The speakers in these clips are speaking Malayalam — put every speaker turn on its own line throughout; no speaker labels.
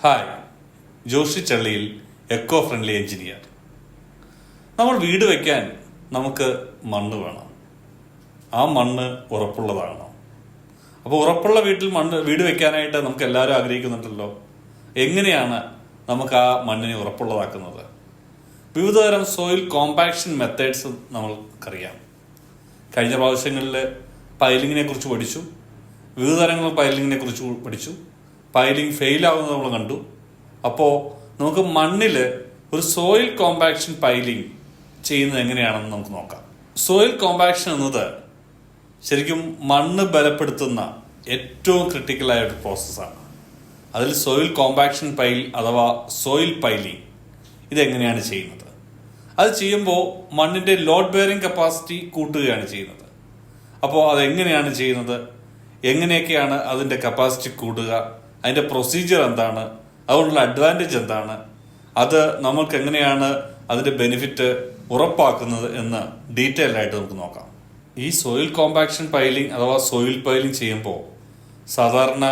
Hi, Joshi ചള്ളിയിൽ eco friendly engineer. നമ്മൾ വീട് വയ്ക്കാൻ നമുക്ക് മണ്ണ് വേണം. ആ മണ്ണ് ഉറപ്പുള്ളതാകണം. അപ്പോൾ ഉറപ്പുള്ള വീട് വയ്ക്കാനായിട്ട് നമുക്ക് എല്ലാവരും ആഗ്രഹിക്കുന്നുണ്ടല്ലോ. എങ്ങനെയാണ് നമുക്ക് ആ മണ്ണിനെ ഉറപ്പുള്ളതാക്കുന്നത്? വിവിധതരം സോയിൽ കോമ്പാക്ഷൻ മെത്തേഡ്സ് നമ്മൾക്കറിയാം. കഴിഞ്ഞ പ്രാവശ്യങ്ങളിൽ പൈലിങ്ങിനെ കുറിച്ച് പഠിച്ചു. വിവിധ തരങ്ങൾ പൈലിങ്ങിനെ കുറിച്ച് പഠിച്ചു. പൈലിംഗ് ഫെയിലാവുന്നത് നമ്മൾ കണ്ടു. അപ്പോൾ നമുക്ക് മണ്ണിൽ ഒരു സോയിൽ കോമ്പാക്ഷൻ പൈലിംഗ് ചെയ്യുന്നത് എങ്ങനെയാണെന്ന് നമുക്ക് നോക്കാം. സോയിൽ കോമ്പാക്ഷൻ എന്നത് ശരിക്കും മണ്ണ് ബലപ്പെടുത്തുന്ന ഏറ്റവും ക്രിട്ടിക്കലായ ഒരു പ്രോസസ്സാണ്. അതിൽ സോയിൽ കോമ്പാക്ഷൻ പൈൽ അഥവാ സോയിൽ പൈലിംഗ് ഇതെങ്ങനെയാണ് ചെയ്യുന്നത്? അത് ചെയ്യുമ്പോൾ മണ്ണിൻ്റെ ലോഡ് ബെയറിംഗ് കപ്പാസിറ്റി കൂട്ടുകയാണ് ചെയ്യുന്നത്. അപ്പോൾ അതെങ്ങനെയാണ് ചെയ്യുന്നത്? എങ്ങനെയൊക്കെയാണ് അതിൻ്റെ കപ്പാസിറ്റി കൂടുക? അതിൻ്റെ പ്രൊസീജിയർ എന്താണ്? അതുകൊണ്ടുള്ള അഡ്വാൻറ്റേജ് എന്താണ്? അത് നമുക്ക് എങ്ങനെയാണ് അതിൻ്റെ ബെനിഫിറ്റ് ഉറപ്പാക്കുന്നത് എന്ന് ഡീറ്റെയിൽഡ് ആയിട്ട് നമുക്ക് നോക്കാം. ഈ സോയിൽ കോമ്പാക്ഷൻ പൈലിംഗ് അഥവാ സോയിൽ പൈലിംഗ് ചെയ്യുമ്പോൾ സാധാരണ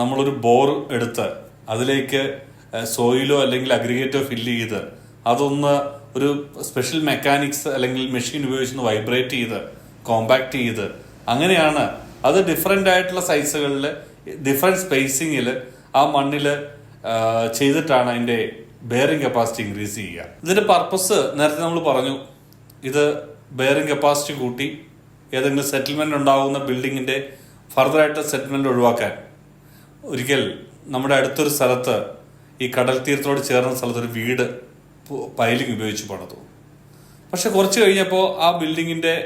നമ്മളൊരു ബോർ എടുത്ത് അതിലേക്ക് സോയിലോ അല്ലെങ്കിൽ അഗ്രിഗേറ്റോ ഫില്ല് ചെയ്ത് അതൊന്ന് ഒരു സ്പെഷ്യൽ മെക്കാനിക്സ് അല്ലെങ്കിൽ മെഷീൻ ഉപയോഗിച്ച് വൈബ്രേറ്റ് ചെയ്ത് കോമ്പാക്ട് ചെയ്ത് അങ്ങനെയാണ് അത് ഡിഫറെൻ്റ് ആയിട്ടുള്ള സൈസുകളിൽ ഡിഫറെൻറ്റ് സ്പേസിങ്ങിൽ ആ മണ്ണിൽ ചെയ്തിട്ടാണ് അതിൻ്റെ ബെയറിംഗ് കപ്പാസിറ്റി ഇൻക്രീസ് ചെയ്യുക. ഇതിൻ്റെ പർപ്പസ് നേരത്തെ നമ്മൾ പറഞ്ഞു. ഇത് ബെയറിംഗ് കപ്പാസിറ്റി കൂട്ടി ഏതെങ്കിലും സെറ്റിൽമെൻറ്റ് ഉണ്ടാകുന്ന ബിൽഡിങ്ങിൻ്റെ ഫർദറായിട്ട് സെറ്റിൽമെൻറ്റ് ഒഴിവാക്കാൻ. ഒരിക്കൽ നമ്മുടെ അടുത്തൊരു സ്ഥലത്ത് ഈ കടൽ തീരത്തോട് ചേർന്ന സ്ഥലത്തൊരു വീട് പൈലിംഗ് ഉപയോഗിച്ച് പണിതു. പക്ഷെ കുറച്ച് കഴിഞ്ഞപ്പോൾ ആ ബിൽഡിങ്ങിൻ്റെ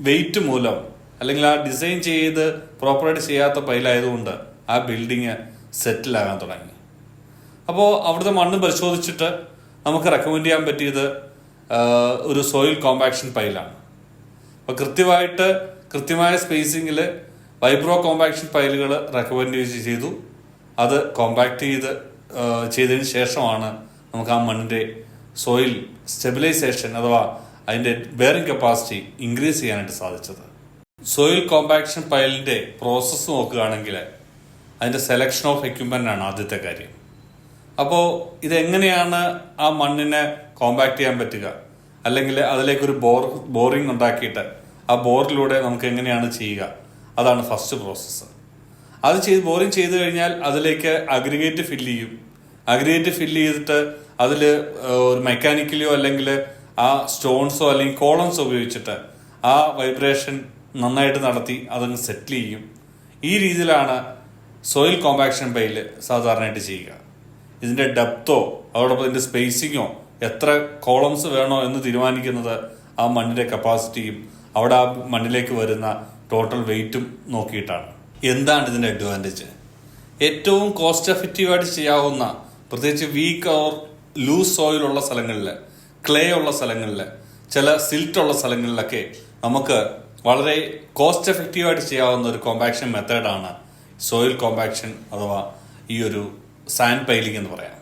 വെയിറ്റ് മൂലം അല്ലെങ്കിൽ ആ ഡിസൈൻ ചെയ്ത് പ്രോപ്പറായിട്ട് ചെയ്യാത്ത പൈലായതുകൊണ്ട് ആ ബിൽഡിങ് സെറ്റിലാകാൻ തുടങ്ങി. അപ്പോൾ അവിടുത്തെ മണ്ണ് പരിശോധിച്ചിട്ട് നമുക്ക് റെക്കമെൻഡ് ചെയ്യാൻ പറ്റിയത് ഒരു സോയിൽ കോമ്പാക്ഷൻ പൈലാണ്. അപ്പോൾ കൃത്യമായ സ്പേസിങ്ങിൽ വൈബ്രോ കോമ്പാക്ഷൻ പൈലുകൾ റെക്കമെൻഡ് ചെയ്തു. അത് കോമ്പാക്ട് ചെയ്തതിന് ശേഷമാണ് നമുക്ക് ആ മണ്ണിൻ്റെ സോയിൽ സ്റ്റെബിലൈസേഷൻ അഥവാ അതിൻ്റെ ബെയറിംഗ് കപ്പാസിറ്റി ഇൻക്രീസ് ചെയ്യാനായിട്ട് സാധിച്ചത്. സോയിൽ കോമ്പാക്ഷൻ പൈലിൻ്റെ പ്രോസസ്സ് നോക്കുകയാണെങ്കിൽ അതിൻ്റെ സെലക്ഷൻ ഓഫ് എക്യുപ്മെൻ്റ് ആണ് ആദ്യത്തെ കാര്യം. അപ്പോൾ ഇതെങ്ങനെയാണ് ആ മണ്ണിനെ കോമ്പാക്ട് ചെയ്യാൻ പറ്റുക, അല്ലെങ്കിൽ അതിലേക്കൊരു ബോറിംഗ് ഉണ്ടാക്കിയിട്ട് ആ ബോറിലൂടെ നമുക്ക് എങ്ങനെയാണ് ചെയ്യുക, അതാണ് ഫസ്റ്റ് പ്രോസസ്സ്. അത് ബോറിംഗ് ചെയ്ത് കഴിഞ്ഞാൽ അതിലേക്ക് അഗ്രിഗേറ്റ് ഫില്ല് ചെയ്യും. അഗ്രിഗേറ്റ് ഫില്ല് ചെയ്തിട്ട് അതിൽ ഒരു മെക്കാനിക്കലിയോ അല്ലെങ്കിൽ ആ സ്റ്റോൺസോ അല്ലെങ്കിൽ കോളംസോ ഉപയോഗിച്ചിട്ട് ആ വൈബ്രേഷൻ നന്നായിട്ട് നടത്തി അതങ്ങ് സെറ്റിൽ ചെയ്യും. ഈ രീതിയിലാണ് സോയിൽ കോമ്പാക്ഷൻ പൈൽ സാധാരണയായിട്ട് ചെയ്യുക. ഇതിൻ്റെ ഡെപ്തോ അതോടൊപ്പം ഇതിൻ്റെ സ്പേസിങ്ങോ എത്ര കോളംസ് വേണോ എന്ന് തീരുമാനിക്കുന്നത് ആ മണ്ണിൻ്റെ കപ്പാസിറ്റിയും അവിടെ ആ മണ്ണിലേക്ക് വരുന്ന ടോട്ടൽ വെയിറ്റും നോക്കിയിട്ടാണ്. എന്താണ് ഇതിൻ്റെ അഡ്വാൻറ്റേജ്? ഏറ്റവും കോസ്റ്റ് എഫക്റ്റീവായിട്ട് ചെയ്യാവുന്ന, പ്രത്യേകിച്ച് വീക്ക് ഓർ ലൂസ് സോയിൽ ഉള്ള സ്ഥലങ്ങളിൽ, ക്ലേ ഉള്ള സ്ഥലങ്ങളിൽ, ചില സിൽറ്റ് ഉള്ള സ്ഥലങ്ങളിലൊക്കെ നമുക്ക് വളരെ കോസ്റ്റ് എഫക്റ്റീവായിട്ട് ചെയ്യാവുന്ന ഒരു കോമ്പാക്ഷൻ മെത്തേഡാണ് സോയിൽ കോമ്പാക്ഷൻ അഥവാ ഈ ഒരു സാൻഡ് പൈലിംഗ് എന്ന് പറയാം.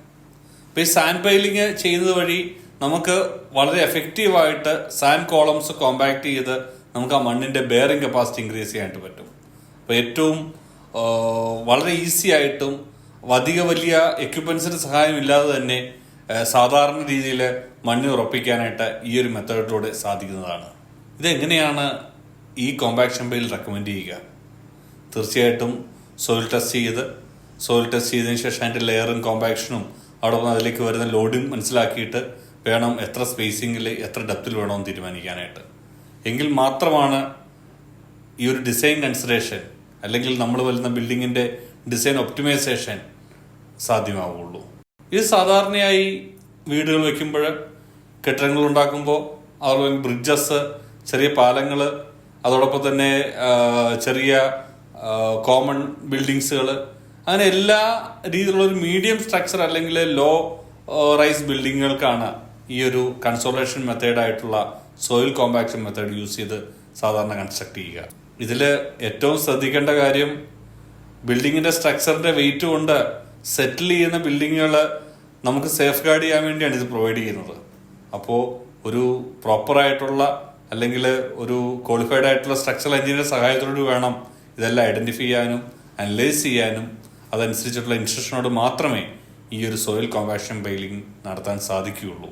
അപ്പോൾ ഈ സാൻഡ് പൈലിംഗ് ചെയ്യുന്നത് വഴി നമുക്ക് വളരെ എഫക്റ്റീവായിട്ട് സാൻഡ് കോളംസ് കോമ്പാക്ട് ചെയ്ത് നമുക്ക് ആ മണ്ണിൻ്റെ ബെയറിംഗ് കപ്പാസിറ്റി ഇൻക്രീസ് ചെയ്യാനായിട്ട് പറ്റും. അപ്പോൾ ഏറ്റവും വളരെ ഈസി ആയിട്ടും അധിക വലിയ എക്യുപ്മെൻസിൻ്റെ സഹായമില്ലാതെ തന്നെ സാധാരണ രീതിയിൽ മണ്ണിന് ഉറപ്പിക്കാനായിട്ട് ഈ ഒരു മെത്തേഡിലൂടെ സാധിക്കുന്നതാണ്. ഇതെങ്ങനെയാണ് ഈ കോമ്പാക്ഷൻ പൈൽ റെക്കമെൻഡ് ചെയ്യുക? തീർച്ചയായിട്ടും സോയിൽ ടെസ്റ്റ് ചെയ്തതിന് ശേഷം അതിൻ്റെ ലെയറും കോമ്പാക്ഷനും അതോടൊപ്പം അതിലേക്ക് വരുന്ന ലോഡും മനസ്സിലാക്കിയിട്ട് വേണം എത്ര സ്പേസിങ്ങിൽ എത്ര ഡെപ്തിൽ വേണമെന്ന് തീരുമാനിക്കാനായിട്ട്. എങ്കിൽ മാത്രമാണ് ഈ ഒരു ഡിസൈൻ കൺസിഡറേഷൻ അല്ലെങ്കിൽ നമ്മൾ വരുന്ന ബിൽഡിങ്ങിൻ്റെ ഡിസൈൻ ഒപ്റ്റിമൈസേഷൻ സാധ്യമാവുള്ളൂ. ഇത് സാധാരണയായി വീടുകൾ വയ്ക്കുമ്പോൾ, കെട്ടിടങ്ങൾ ഉണ്ടാക്കുമ്പോൾ, അതുപോലെ ബ്രിഡ്ജസ്, ചെറിയ പാലങ്ങൾ, അതോടൊപ്പം തന്നെ ചെറിയ കോമൺ ബിൽഡിങ്സുകൾ, അങ്ങനെ എല്ലാ രീതിയിലുള്ള ഒരു മീഡിയം സ്ട്രക്ചർ അല്ലെങ്കിൽ ലോ റൈസ് ബിൽഡിങ്ങുകൾക്കാണ് ഈ ഒരു കൺസോർട്ടേഷൻ മെത്തേഡായിട്ടുള്ള സോയിൽ കോമ്പാക്ഷൻ മെത്തേഡ് യൂസ് ചെയ്ത് സാധാരണ കൺസ്ട്രക്ട് ചെയ്യുക. ഇതിൽ ഏറ്റവും ശ്രദ്ധിക്കേണ്ട കാര്യം, ബിൽഡിങ്ങിൻ്റെ സ്ട്രക്ചറിൻ്റെ വെയിറ്റ് കൊണ്ട് സെറ്റിൽ ചെയ്യുന്ന ബിൽഡിങ്ങുകൾ നമുക്ക് സേഫ് ഗാർഡ് ചെയ്യാൻ വേണ്ടിയാണ് ഇത് പ്രൊവൈഡ് ചെയ്യുന്നത്. അപ്പോൾ ഒരു പ്രോപ്പറായിട്ടുള്ള അല്ലെങ്കിൽ ഒരു ക്വാളിഫൈഡ് ആയിട്ടുള്ള സ്ട്രക്ചറൽ എഞ്ചിനീയർ സഹായത്തോട് വേണം ഇതെല്ലാം ഐഡൻറ്റിഫൈ ചെയ്യാനും അനലൈസ് ചെയ്യാനും അതനുസരിച്ചിട്ടുള്ള ഇൻസ്ട്രക്ഷനോട് മാത്രമേ ഈ ഒരു സോയിൽ കോമ്പാക്ഷൻ ബൈലിംഗ് നടത്താൻ സാധിക്കുകയുള്ളൂ.